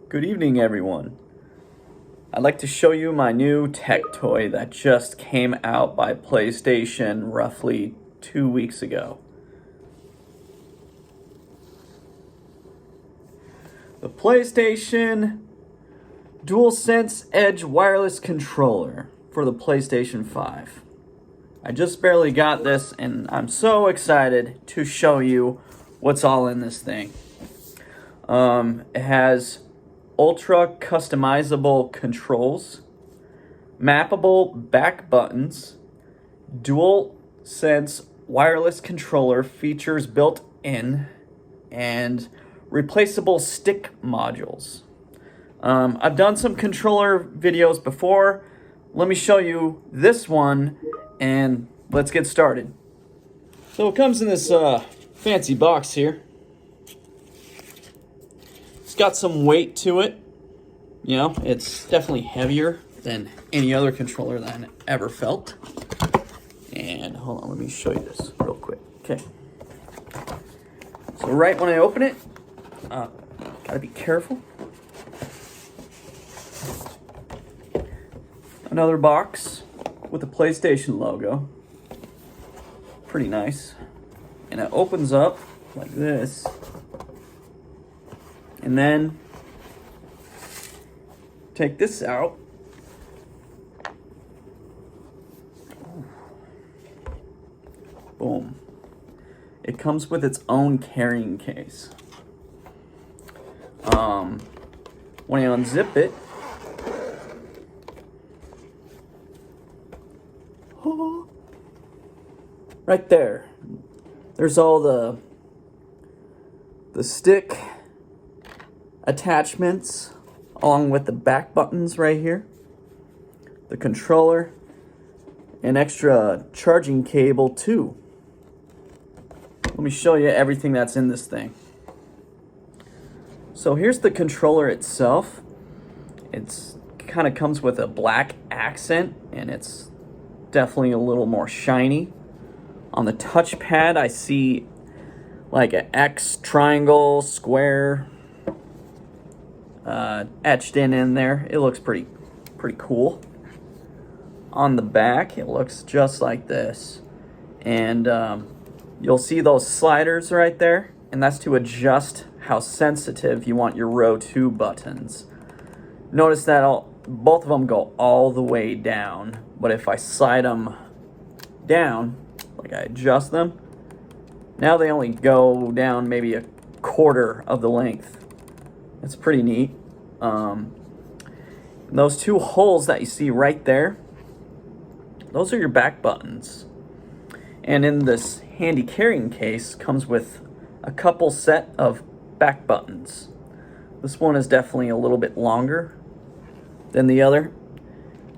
Good evening, everyone. I'd like to show you my new tech toy that just came out by PlayStation roughly 2 weeks ago. The PlayStation DuelSense Edge wireless controller for the PlayStation 5. I just barely got this and I'm so excited to show you what's all in this thing. It has ultra customizable controls, mappable back buttons, DualSense wireless controller features built in, and replaceable stick modules. I've done some controller videos before. Let me show you this one and let's get started. So it comes in this fancy box here. It's got some weight to it. You know, it's definitely heavier than any other controller that I ever felt. And hold on, let me show you this real quick. Okay. So right when I open it, gotta be careful. Another box with the PlayStation logo. Pretty nice. And it opens up like this. And then take this out. Boom. It comes with its own carrying case. When you unzip it, right there's all the stick attachments along with the back buttons right here, the controller, an extra charging cable too. Let me show you everything that's in this thing. So here's the controller itself. It's kind of comes with a black accent and it's definitely a little more shiny. On the touchpad I see like an X, triangle, square etched in there. It looks pretty cool. On the back it looks just like this, and you'll see those sliders right there, and that's to adjust how sensitive you want your row 2 buttons. Notice that both of them go all the way down, but if I slide them down, like I adjust them, now they only go down maybe a quarter of the length. It's pretty neat. Those 2 holes that you see right there, those are your back buttons. And in this handy carrying case comes with a couple set of back buttons. This one is definitely a little bit longer than the other.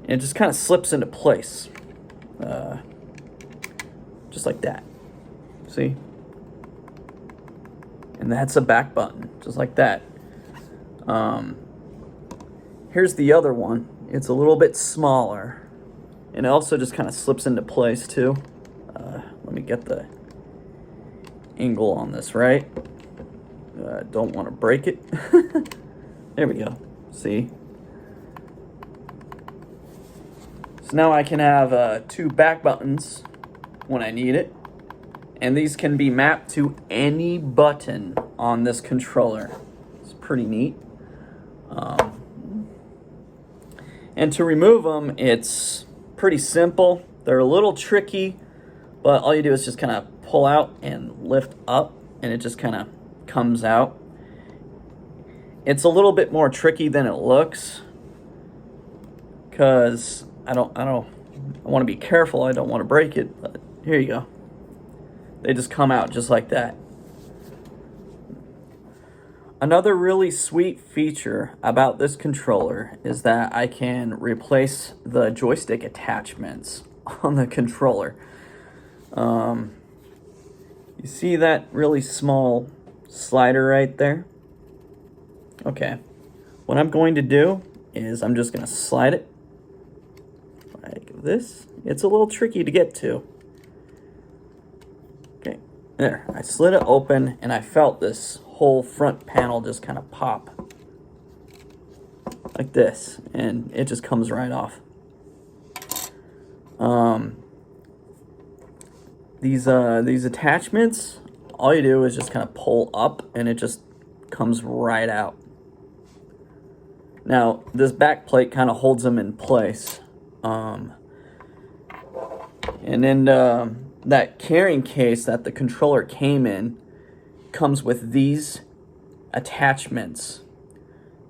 And it just kind of slips into place. Just like that. See? And that's a back button, just like that. Here's the other one. It's a little bit smaller, and it also just kind of slips into place too. Let me get the angle on this right. Don't want to break it. There we go. See? So now I can have 2 back buttons when I need it, and these can be mapped to any button on this controller. It's pretty neat. And to remove them, it's pretty simple. They're a little tricky, but all you do is just kind of pull out and lift up, and it just kind of comes out. It's a little bit more tricky than it looks, because I want to be careful. I don't want to break it, but here you go. They just come out just like that. Another really sweet feature about this controller is that I can replace the joystick attachments on the controller. You see that really small slider right there? Okay. What I'm going to do is I'm just going to slide it like this. It's a little tricky to get to. Okay, there. I slid it open and I felt this whole front panel just kind of pop. like this, and it just comes right off. These attachments, all you do is just kind of pull up and it just comes right out. Now, this back plate kind of holds them in place. And then that carrying case that the controller came in comes with these attachments.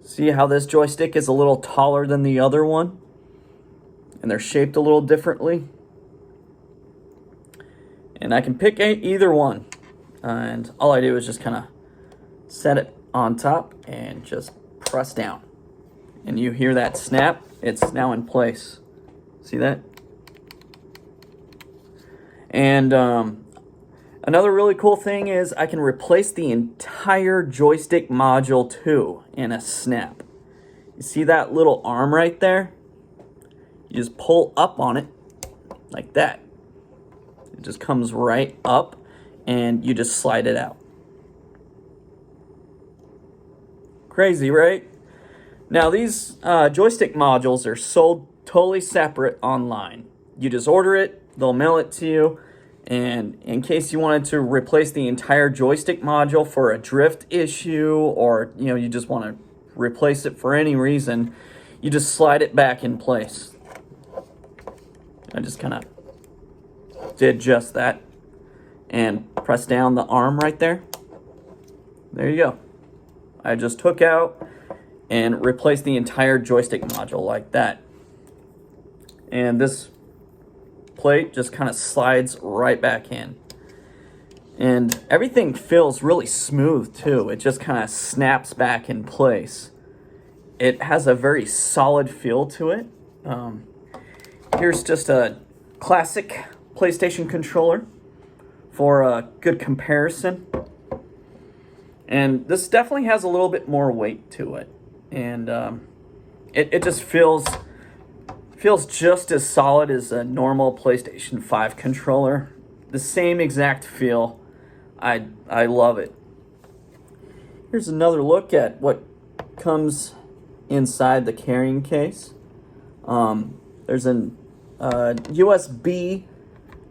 See how this joystick is a little taller than the other one? And they're shaped a little differently. And I can pick either one. And all I do is just kind of set it on top and just press down. And you hear that snap, it's now in place. See that? And another really cool thing is I can replace the entire joystick module too in a snap. You see that little arm right there? You just pull up on it like that. It just comes right up and you just slide it out. Crazy, right? Now these joystick modules are sold totally separate online. You just order it, they'll mail it to you, and in case you wanted to replace the entire joystick module for a drift issue, or you just want to replace it for any reason, you just slide it back in place. I just kind of did just that and press down the arm right there. There you go. I just took out and replaced the entire joystick module like that. And this plate just kind of slides right back in. And everything feels really smooth too. It just kind of snaps back in place. It has a very solid feel to it. Here's just a classic PlayStation controller for a good comparison. And this definitely has a little bit more weight to it. And it just feels just as solid as a normal PlayStation 5 controller. The same exact feel. I love it. Here's another look at what comes inside the carrying case. There's an USB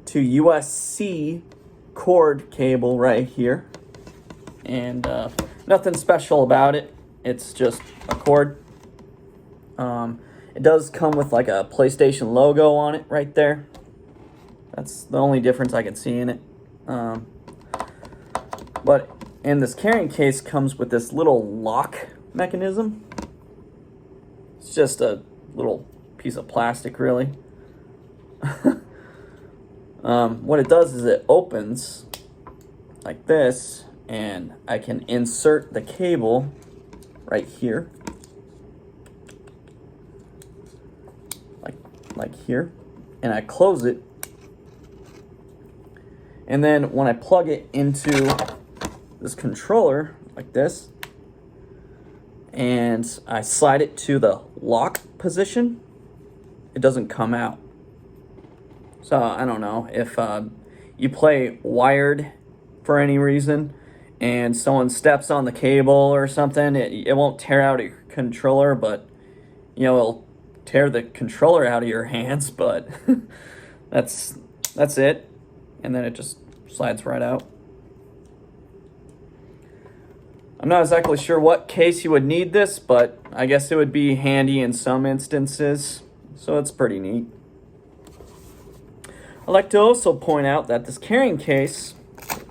to USB-C cord cable right here. And nothing special about it. It's just a cord. It does come with like a PlayStation logo on it right there. That's the only difference I can see in it. But in this carrying case comes with this little lock mechanism. It's just a little piece of plastic, really. What it does is it opens like this, and I can insert the cable right here, like here, and I close it, and then when I plug it into this controller like this and I slide it to the lock position, it doesn't come out. So I don't know if you play wired for any reason and someone steps on the cable or something, it won't tear out your controller, but it'll tear the controller out of your hands, but that's it. And then it just slides right out. I'm not exactly sure what case you would need this, but I guess it would be handy in some instances, so it's pretty neat. I'd like to also point out that this carrying case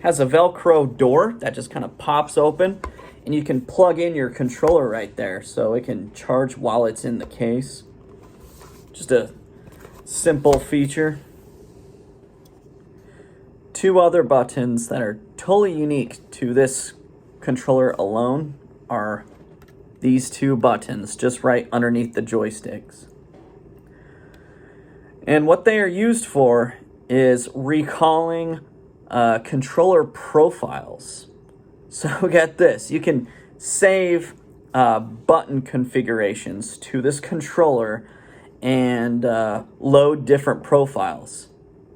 has a Velcro door that just kind of pops open, and you can plug in your controller right there so it can charge while it's in the case. Just a simple feature. Two other buttons that are totally unique to this controller alone are these two buttons just right underneath the joysticks. And what they are used for is recalling controller profiles. So get this, you can save button configurations to this controller and load different profiles.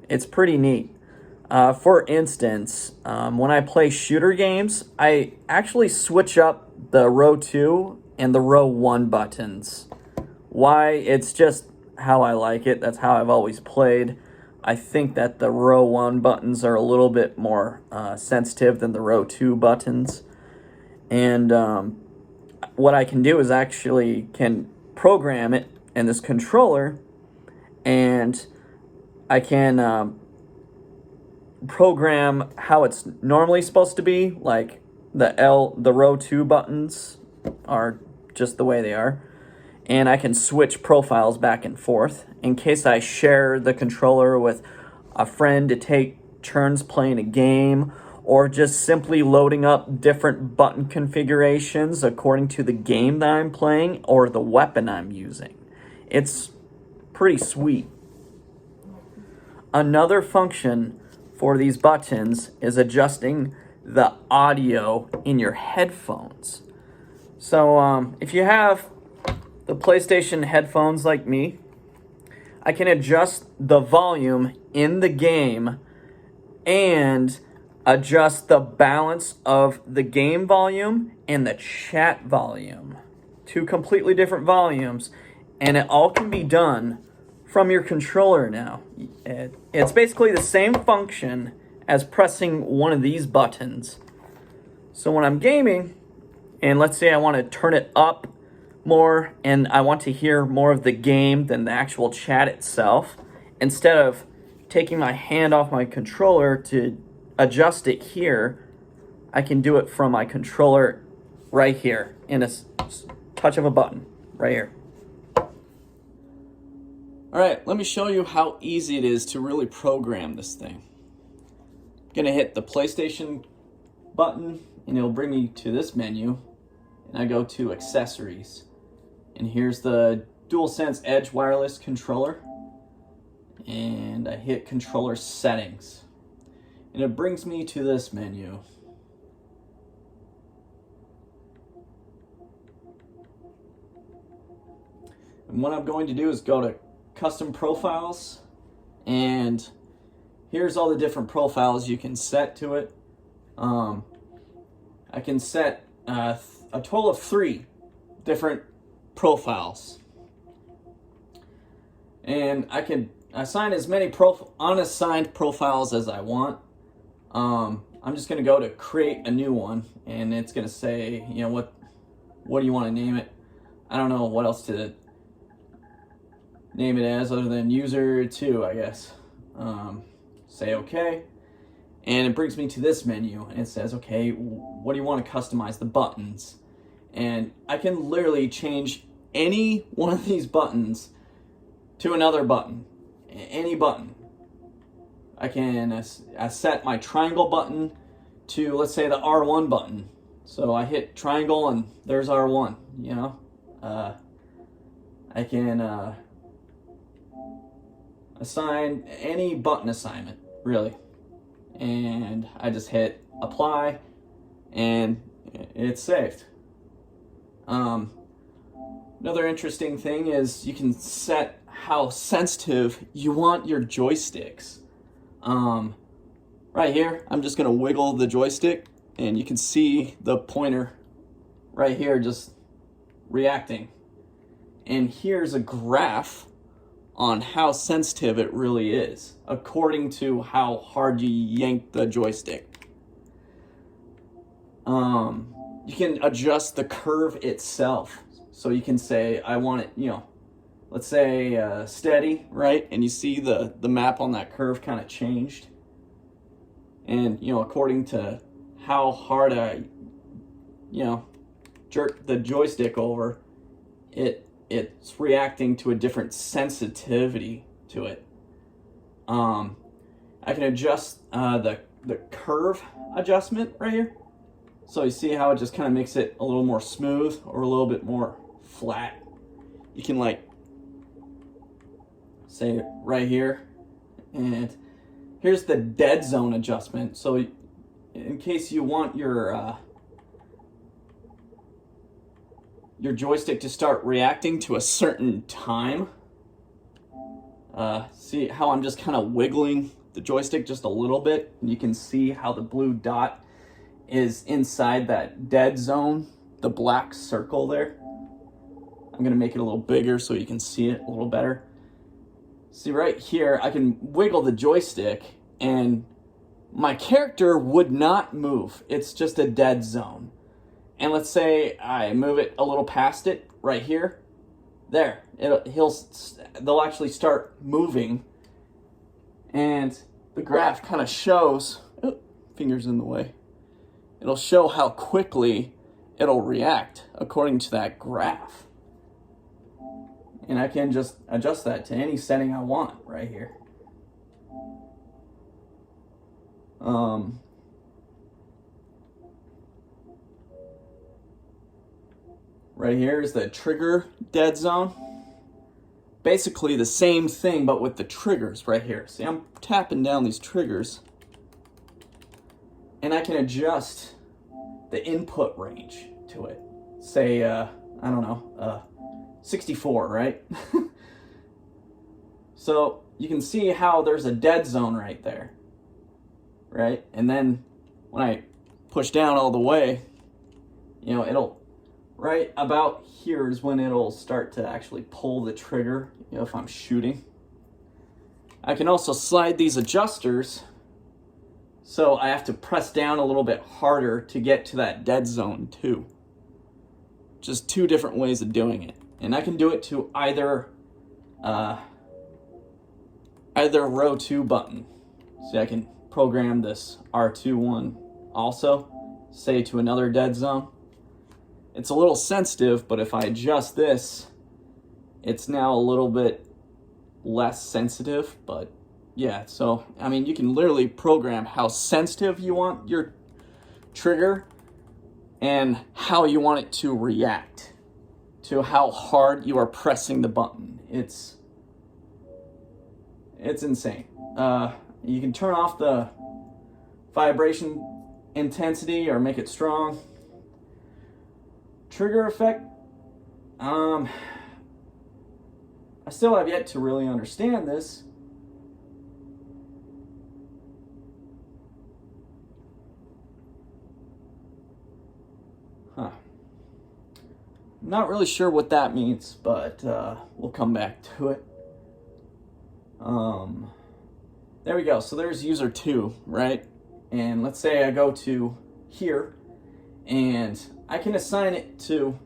It's pretty neat. For instance, when I play shooter games, I actually switch up the row 2 and the row 1 buttons. Why? It's just how I like it. That's how I've always played. I think that the row 1 buttons are a little bit more sensitive than the row 2 buttons. And what I can do is actually can program it in this controller, and I can program how it's normally supposed to be, like the row 2 buttons are just the way they are. And I can switch profiles back and forth in case I share the controller with a friend to take turns playing a game, or just simply loading up different button configurations according to the game that I'm playing or the weapon I'm using. It's pretty sweet. Another function for these buttons is adjusting the audio in your headphones. So if you have the PlayStation headphones like me, I can adjust the volume in the game and adjust the balance of the game volume and the chat volume. 2 completely different volumes, and it all can be done from your controller now. It's basically the same function as pressing one of these buttons. So when I'm gaming, and let's say I want to turn it up more and I want to hear more of the game than the actual chat itself, instead of taking my hand off my controller to adjust it here, I can do it from my controller right here in a touch of a button right here. All right, let me show you how easy it is to really program this thing. I'm gonna hit the PlayStation button and it'll bring me to this menu, and I go to accessories, and here's the DuelSense Edge wireless controller, and I hit controller settings, and it brings me to this menu. And what I'm going to do is go to custom profiles, and here's all the different profiles you can set to it. I can set a total of 3 different profiles, and I can assign as many unassigned profiles as I want. I'm just gonna go to create a new one, and it's gonna say, you know, what do you want to name it? I don't know what else to name it as other than user 2, I guess. Say okay, and it brings me to this menu, and it says, okay, what do you want to customize the buttons? And I can literally change any one of these buttons to another button, any button. I can set my triangle button to, let's say, the R1 button. So I hit triangle and there's R1, you know. I can assign any button assignment, really. And I just hit apply and it's saved. Another interesting thing is you can set how sensitive you want your joysticks. Right here, I'm just gonna wiggle the joystick and you can see the pointer right here just reacting. And here's a graph on how sensitive it really is, according to how hard you yank the joystick. You can adjust the curve itself. So you can say, I want it, you know, let's say steady, right? And you see the map on that curve kind of changed. And, you know, according to how hard I, you know, jerk the joystick over, it's reacting to a different sensitivity to it. I can adjust the curve adjustment right here. So you see how it just kind of makes it a little more smooth or a little bit more flat. You can, like, say right here, and here's the dead zone adjustment. So in case you want your joystick to start reacting to a certain time, see how I'm just kind of wiggling the joystick just a little bit, and you can see how the blue dot is inside that dead zone, the black circle there. I'm gonna make it a little bigger so you can see it a little better. See right here, I can wiggle the joystick and my character would not move. It's just a dead zone. And let's say I move it a little past it right here. There, they'll actually start moving, and the graph kind of shows, fingers in the way. It'll show how quickly it'll react according to that graph. And I can just adjust that to any setting I want right here. Right here is the trigger dead zone. Basically the same thing, but with the triggers right here. See, I'm tapping down these triggers, and I can adjust the input range to it. Say, I don't know, 64, right? So you can see how there's a dead zone right there, right? And then when I push down all the way, you know, it'll, right about here is when it'll start to actually pull the trigger, you know, if I'm shooting. I can also slide these adjusters, so I have to press down a little bit harder to get to that dead zone too. Just two different ways of doing it. And I can do it to either row 2 button. See, I can program this R2 one also, say to another dead zone. It's a little sensitive, but if I adjust this, it's now a little bit less sensitive. But yeah, so I mean, you can literally program how sensitive you want your trigger and how you want it to react to how hard you are pressing the button. It's insane. You can turn off the vibration intensity or make it strong. Trigger effect, I still have yet to really understand this. I'm not really sure what that means, but we'll come back to it. There we go. So there's user 2, right? And let's say I go to here, and I can assign it to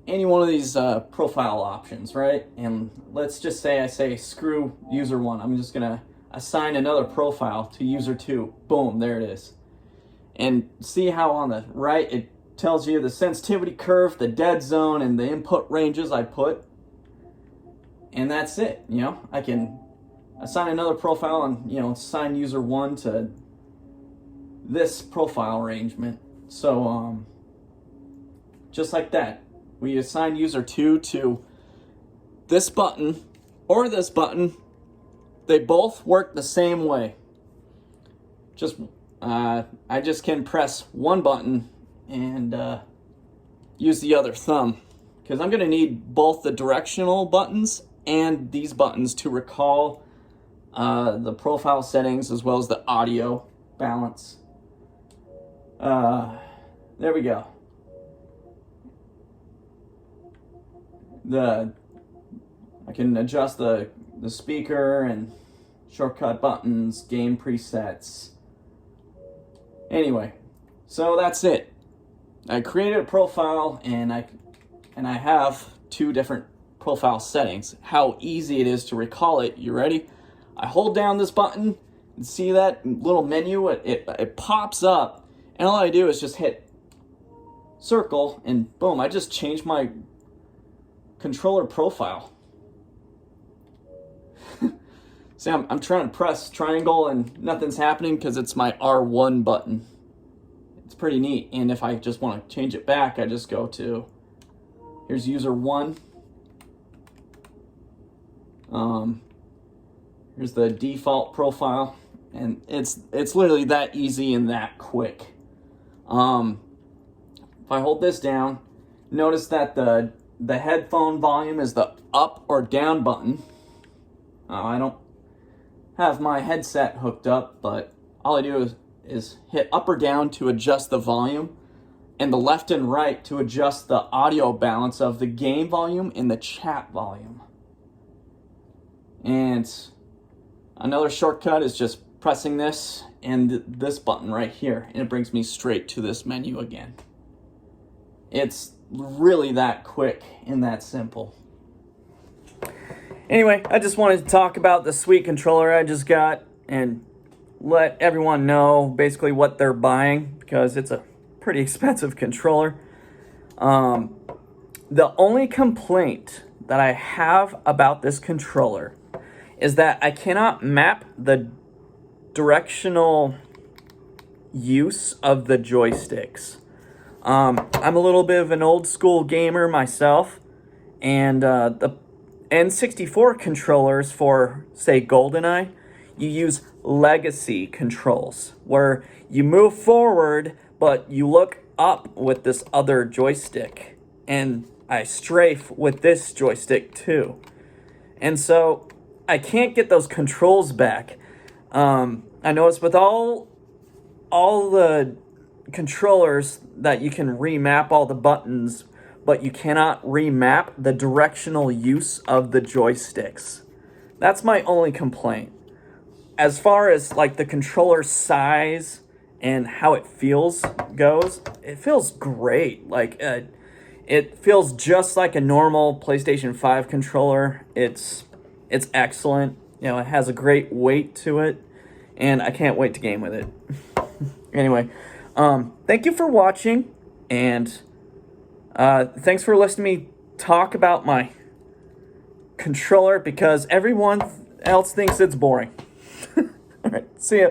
any one of these profile options, right? And let's just say I say screw user 1. I'm just gonna assign another profile to user 2. Boom, there it is. And see how on the right it tells you the sensitivity curve, the dead zone, and the input ranges I put. And that's it, you know? I can assign another profile and, you know, assign user 1 to this profile arrangement. So, just like that, we assign user 2 to this button or this button. They both work the same way. Just, I just can press one button and use the other thumb, because I'm gonna need both the directional buttons and these buttons to recall the profile settings as well as the audio balance. There we go. I can adjust the speaker and shortcut buttons, game presets. Anyway, so that's it. I created a profile, and I have 2 different profile settings. How easy it is to recall it. You ready? I hold down this button and see that little menu. It pops up, and all I do is just hit circle, and boom, I just changed my controller profile. See, I'm trying to press triangle and nothing's happening because it's my R1 button. It's pretty neat. And if I just want to change it back, I just go to, here's user 1. Here's the default profile, and it's literally that easy and that quick. If I hold this down, notice that the headphone volume is the up or down button. I don't have my headset hooked up, but all I do is hit up or down to adjust the volume. and the left and right to adjust the audio balance of the game volume and the chat volume. And another shortcut is just pressing this and this button right here, and it brings me straight to this menu again. It's really that quick and that simple. Anyway, I just wanted to talk about the sweet controller I just got and let everyone know basically what they're buying, because it's a pretty expensive controller. The only complaint that I have about this controller is that I cannot map the directional use of the joysticks. I'm a little bit of an old school gamer myself, and the N64 controllers for, say, GoldenEye, you use legacy controls, where you move forward, but you look up with this other joystick. And I strafe with this joystick too. And so I can't get those controls back. I noticed with all the controllers that you can remap all the buttons, but you cannot remap the directional use of the joysticks. That's my only complaint. As far as like the controller size and how it feels goes, it feels great. Like it feels just like a normal PlayStation 5 controller. It's excellent. You know, it has a great weight to it, and I can't wait to game with it. Anyway, thank you for watching, and thanks for listening to me talk about my controller, because everyone else thinks it's boring. All right, see ya.